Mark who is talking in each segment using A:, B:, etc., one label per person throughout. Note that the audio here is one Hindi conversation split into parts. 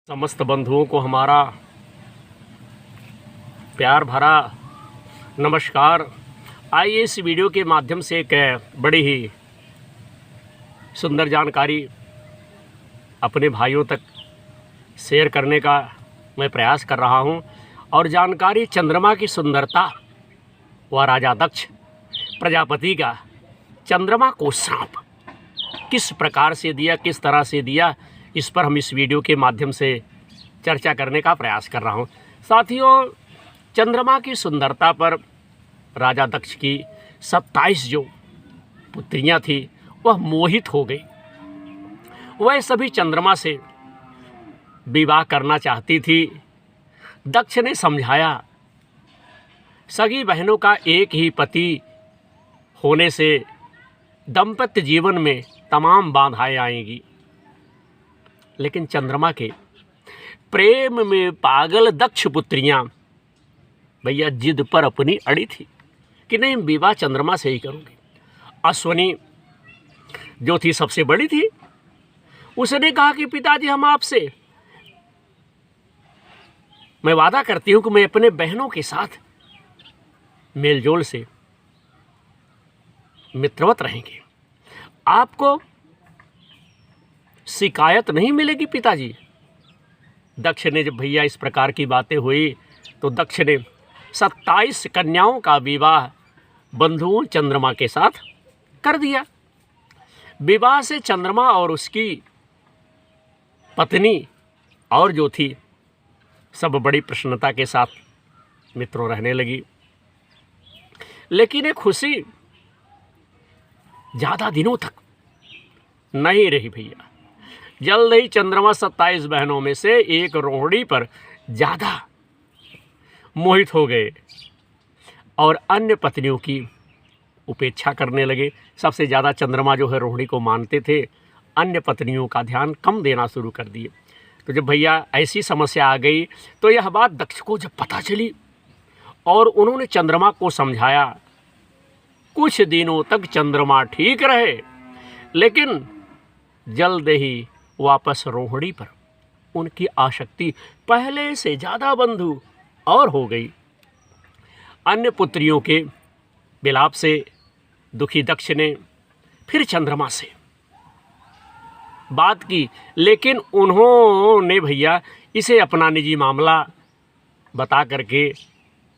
A: समस्त बंधुओं को हमारा प्यार भरा नमस्कार। आइए इस वीडियो के माध्यम से एक बड़ी ही सुंदर जानकारी अपने भाइयों तक शेयर करने का मैं प्रयास कर रहा हूं। और जानकारी चंद्रमा की सुंदरता व राजा दक्ष प्रजापति का चंद्रमा को श्राप किस प्रकार से दिया, किस तरह से दिया, इस पर हम इस वीडियो के माध्यम से चर्चा करने का प्रयास कर रहा हूं। साथियों, चंद्रमा की सुंदरता पर राजा दक्ष की 27 जो पुत्रियां थी वह मोहित हो गई। वह सभी चंद्रमा से विवाह करना चाहती थी। दक्ष ने समझाया, सगी बहनों का एक ही पति होने से दाम्पत्य जीवन में तमाम बाधाएं आएंगी। लेकिन चंद्रमा के प्रेम में पागल दक्ष पुत्रियां भैया जिद पर अपनी अड़ी थी कि नहीं, विवाह चंद्रमा से ही करूंगी। अश्वनी जो थी सबसे बड़ी थी, उसने कहा कि पिताजी, हम आपसे मैं वादा करती हूं कि मैं अपने बहनों के साथ मेलजोल से मित्रवत रहेंगे, आपको शिकायत नहीं मिलेगी पिताजी। दक्ष ने जब भैया इस प्रकार की बातें हुई तो दक्ष ने 27 कन्याओं का विवाह बंधुओं चंद्रमा के साथ कर दिया। विवाह से चंद्रमा और उसकी पत्नी और जो थी सब बड़ी प्रसन्नता के साथ मित्रों रहने लगी। लेकिन ये खुशी ज़्यादा दिनों तक नहीं रही भैया। जल्द ही चंद्रमा 27 बहनों में से एक रोहिणी पर ज़्यादा मोहित हो गए और अन्य पत्नियों की उपेक्षा करने लगे। सबसे ज़्यादा चंद्रमा जो है रोहिणी को मानते थे, अन्य पत्नियों का ध्यान कम देना शुरू कर दिए। तो जब भैया ऐसी समस्या आ गई तो यह बात दक्ष को जब पता चली और उन्होंने चंद्रमा को समझाया, कुछ दिनों तक चंद्रमा ठीक रहे, लेकिन जल्द ही वापस रोहिणी पर उनकी आसक्ति पहले से ज़्यादा बंधु और हो गई। अन्य पुत्रियों के विलाप से दुखी दक्ष ने फिर चंद्रमा से बात की, लेकिन उन्होंने भैया इसे अपना निजी मामला बता करके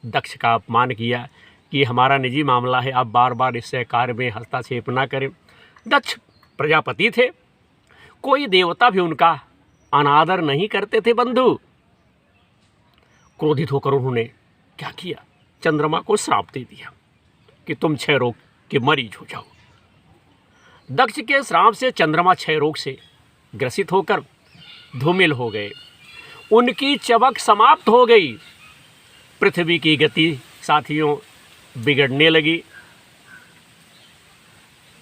A: दक्ष का अपमान किया कि हमारा निजी मामला है, आप बार बार इस कार्य में हस्तक्षेप ना करें। दक्ष प्रजापति थे, कोई देवता भी उनका अनादर नहीं करते थे बंधु। क्रोधित होकर उन्होंने क्या किया, चंद्रमा को श्राप दे दिया कि तुम क्षय रोग के मरीज हो जाओ। दक्ष के श्राप से चंद्रमा क्षय रोग से ग्रसित होकर धूमिल हो गए, उनकी चमक समाप्त हो गई। पृथ्वी की गति साथियों बिगड़ने लगी।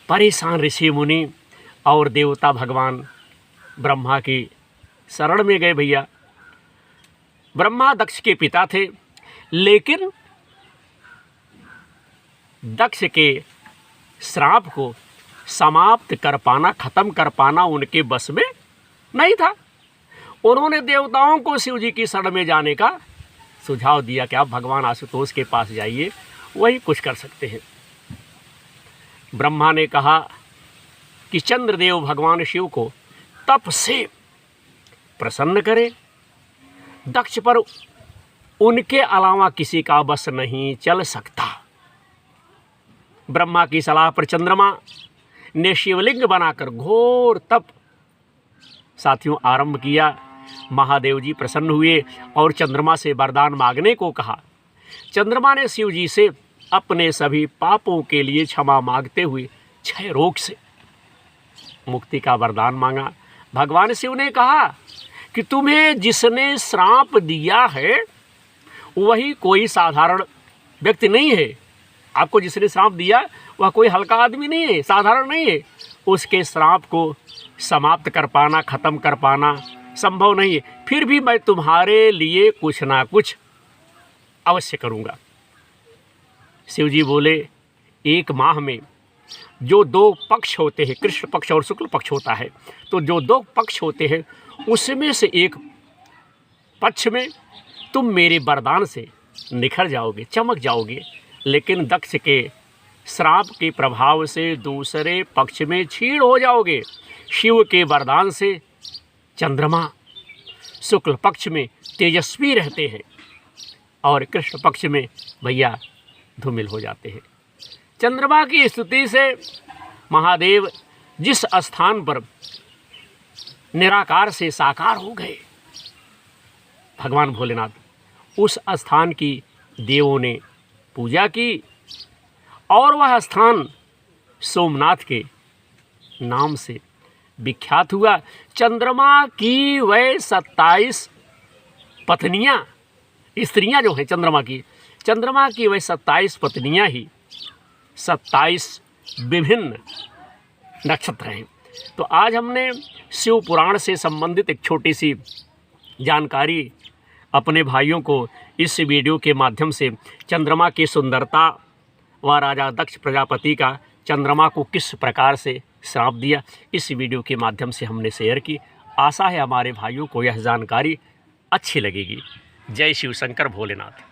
A: परेशान ऋषि मुनि और देवता भगवान ब्रह्मा की शरण में गए भैया। ब्रह्मा दक्ष के पिता थे, लेकिन दक्ष के श्राप को समाप्त कर पाना, खत्म कर पाना उनके बस में नहीं था। उन्होंने देवताओं को शिव जी की शरण में जाने का सुझाव दिया कि आप भगवान आशुतोष के पास जाइए, वही कुछ कर सकते हैं। ब्रह्मा ने कहा कि चंद्रदेव भगवान शिव को तप से प्रसन्न करें। दक्ष पर उनके अलावा किसी का बस नहीं चल सकता। ब्रह्मा की सलाह पर चंद्रमा ने शिवलिंग बनाकर घोर तप साथियों आरंभ किया। महादेव जी प्रसन्न हुए और चंद्रमा से वरदान मांगने को कहा। चंद्रमा ने शिव जी से अपने सभी पापों के लिए क्षमा मांगते हुए क्षय रोग से मुक्ति का वरदान मांगा। भगवान शिव ने कहा कि तुम्हें जिसने श्राप दिया है वही कोई साधारण व्यक्ति नहीं है। आपको जिसने श्राप दिया वह कोई हल्का आदमी नहीं है, साधारण नहीं है। उसके श्राप को समाप्त कर पाना, खत्म कर पाना संभव नहीं है। फिर भी मैं तुम्हारे लिए कुछ ना कुछ अवश्य करूँगा। शिव जी बोले, एक माह में जो दो पक्ष होते हैं, कृष्ण पक्ष और शुक्ल पक्ष होता है, तो जो दो पक्ष होते हैं उसमें से एक पक्ष में तुम मेरे वरदान से निखर जाओगे, चमक जाओगे, लेकिन दक्ष के श्राप के प्रभाव से दूसरे पक्ष में क्षीण हो जाओगे। शिव के वरदान से चंद्रमा शुक्ल पक्ष में तेजस्वी रहते हैं और कृष्ण पक्ष में भैया धूमिल हो जाते हैं। चंद्रमा की स्तुति से महादेव जिस स्थान पर निराकार से साकार हो गए भगवान भोलेनाथ, उस स्थान की देवों ने पूजा की और वह स्थान सोमनाथ के नाम से विख्यात हुआ। चंद्रमा की वह 27 पत्नियां, स्त्रियां जो हैं चंद्रमा की वह 27 पत्नियां ही 27 विभिन्न नक्षत्र हैं। तो आज हमने शिव पुराण से संबंधित एक छोटी सी जानकारी अपने भाइयों को इस वीडियो के माध्यम से चंद्रमा की सुंदरता व राजा दक्ष प्रजापति का चंद्रमा को किस प्रकार से श्राप दिया, इस वीडियो के माध्यम से हमने शेयर की। आशा है हमारे भाइयों को यह जानकारी अच्छी लगेगी। जय शिव शंकर भोलेनाथ।